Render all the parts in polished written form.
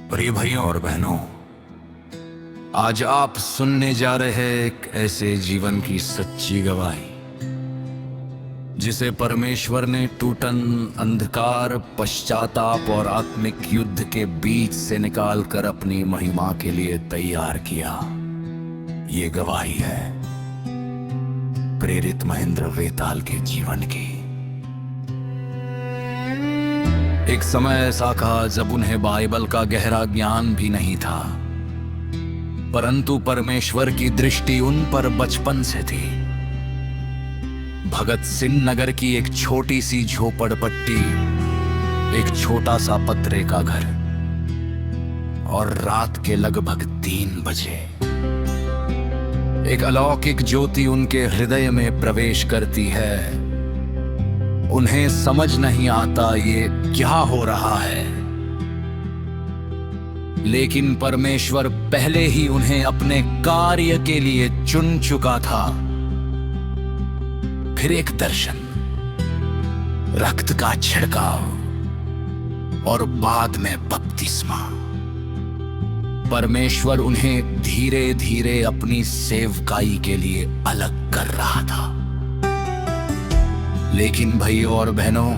प्रिय भाइयों और बहनों, आज आप सुनने जा रहे हैं एक ऐसे जीवन की सच्ची गवाही जिसे परमेश्वर ने टूटन, अंधकार, पश्चाताप और आत्मिक युद्ध के बीच से निकालकर अपनी महिमा के लिए तैयार किया। ये गवाही है प्रेरित महेंद्र वेताल के जीवन की। एक समय ऐसा था जब उन्हें बाइबल का गहरा ज्ञान भी नहीं था, परंतु परमेश्वर की दृष्टि उन पर बचपन से थी। भगत सिंह नगर की एक छोटी सी झोपड़पट्टी, एक छोटा सा पत्रे का घर, और रात के लगभग 3 बजे एक अलौकिक ज्योति उनके हृदय में प्रवेश करती है। उन्हें समझ नहीं आता ये क्या हो रहा है, लेकिन परमेश्वर पहले ही उन्हें अपने कार्य के लिए चुन चुका था। फिर एक दर्शन, रक्त का छिड़काव और बाद में बपतिस्मा। परमेश्वर उन्हें धीरे धीरे अपनी सेवकाई के लिए अलग कर रहा था। लेकिन भाइयों और बहनों,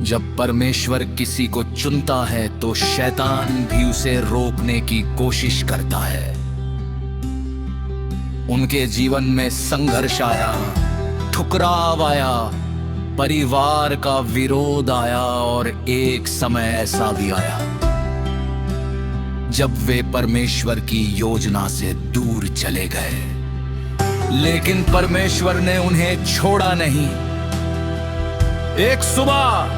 जब परमेश्वर किसी को चुनता है तो शैतान भी उसे रोकने की कोशिश करता है। उनके जीवन में संघर्ष आया, ठुकराव आया, परिवार का विरोध आया, और एक समय ऐसा भी आया जब वे परमेश्वर की योजना से दूर चले गए। लेकिन परमेश्वर ने उन्हें छोड़ा नहीं। एक सुबह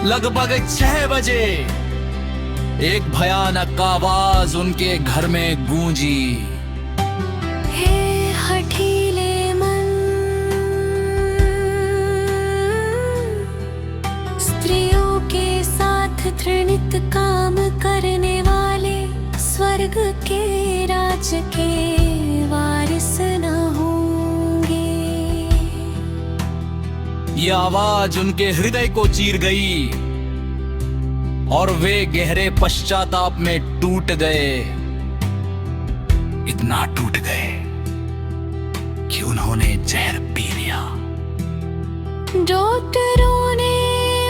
लगभग 6 बजे एक भयानक आवाज उनके घर में गूंजी। हे हठीले मन, स्त्रियों के साथ घृणित काम करने वाले स्वर्ग के राज के वारिस न होंगे। ये आवाज उनके हृदय को चीर गई और वे गहरे पश्चाताप में टूट गए। इतना टूट गए कि उन्होंने जहर पी लिया। डॉक्टरों ने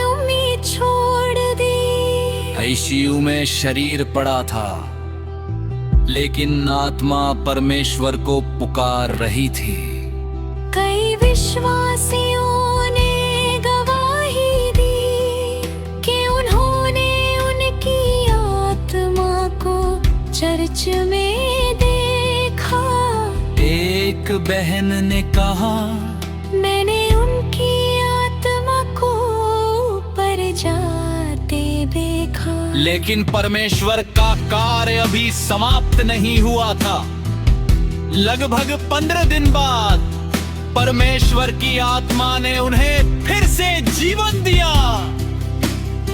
उम्मीद छोड़ दी। आईसीयू में शरीर पड़ा था, लेकिन आत्मा परमेश्वर को पुकार रही थी। कई विश्वासियों ने गवाही दी कि उन्होंने उनकी आत्मा को चर्च में देखा। एक बहन ने कहा, मैंने उनकी आत्मा को ऊपर जाते देखा। लेकिन परमेश्वर का कार्य अभी समाप्त नहीं हुआ था। लगभग 15 दिन बाद परमेश्वर की आत्मा ने उन्हें फिर से जीवन दिया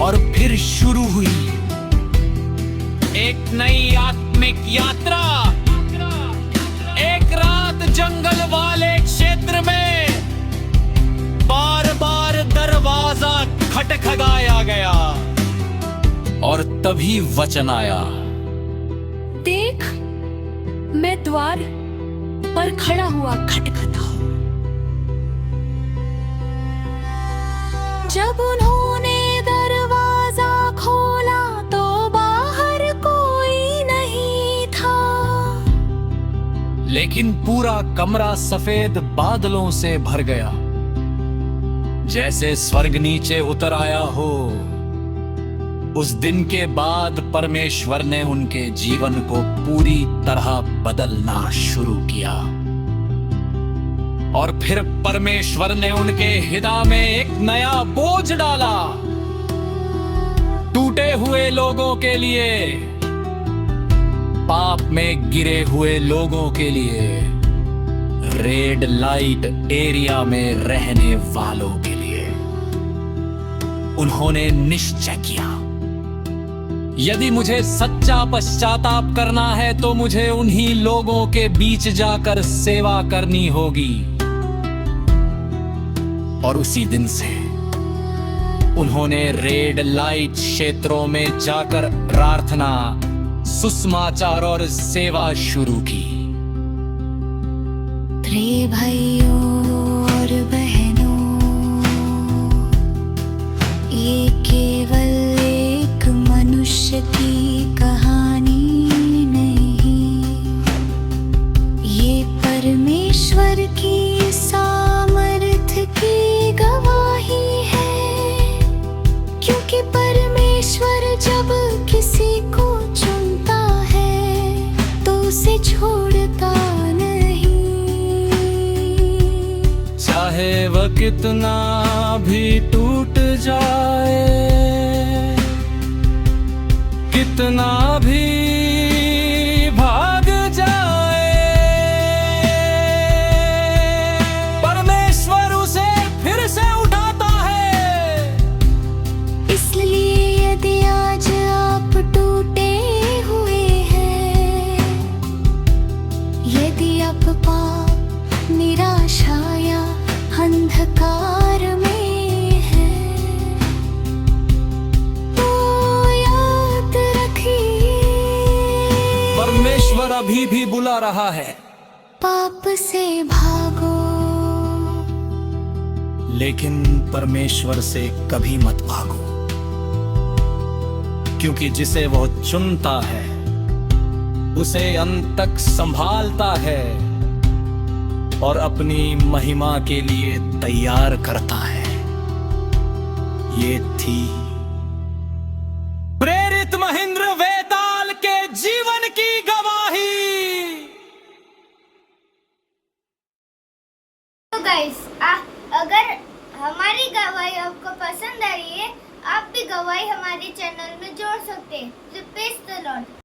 और फिर शुरू हुई एक नई आत्मिक यात्रा। एक रात जंगल वाले क्षेत्र में बार बार दरवाजा खटखटाया गया और तभी वचन आया, देख, मैं द्वार पर खड़ा हुआ खटखटा हूं। जब उन्होंने दरवाजा खोला तो बाहर कोई नहीं था, लेकिन पूरा कमरा सफेद बादलों से भर गया, जैसे स्वर्ग नीचे उतर आया हो। उस दिन के बाद परमेश्वर ने उनके जीवन को पूरी तरह बदलना शुरू किया। और फिर परमेश्वर ने उनके हृदय में एक नया बोझ डाला, टूटे हुए लोगों के लिए, पाप में गिरे हुए लोगों के लिए, रेड लाइट एरिया में रहने वालों के लिए। उन्होंने निश्चय किया, यदि मुझे सच्चा पश्चाताप करना है तो मुझे उन्हीं लोगों के बीच जाकर सेवा करनी होगी। और उसी दिन से उन्होंने रेड लाइट क्षेत्रों में जाकर प्रार्थना, सुसमाचार और सेवा शुरू की। प्रिय भाइयों और बहनों, ये केवल एक मनुष्य की कहानी नहीं, ये परमेश्वर की सामर्थ्य की गवाही है। क्योंकि परमेश्वर जब किसी को चुनता है तो उसे छोड़ता नहीं, चाहे वह कितना भी टूट जाए, कितना भी भाग जाए, परमेश्वर उसे फिर से उठाता है। इसलिए यदि आज आप टूटे हुए हैं, यदि आप पाप, निराशा या अंधकार में हैं, तो याद रखिए परमेश्वर अभी भी बुला रहा है। पाप से भागो, लेकिन परमेश्वर से कभी मत भागो, क्योंकि जिसे वो चुनता है उसे अंत तक संभालता है और अपनी महिमा के लिए तैयार करता है। ये थी प्रेरित महेंद्र वेताल के जीवन की गवाही। तो गाइस, अगर हमारी गवाही आपको पसंद आ रही है, आप भी गवाही हमारे चैनल में जोड़ सकते हैं। Praise the Lord.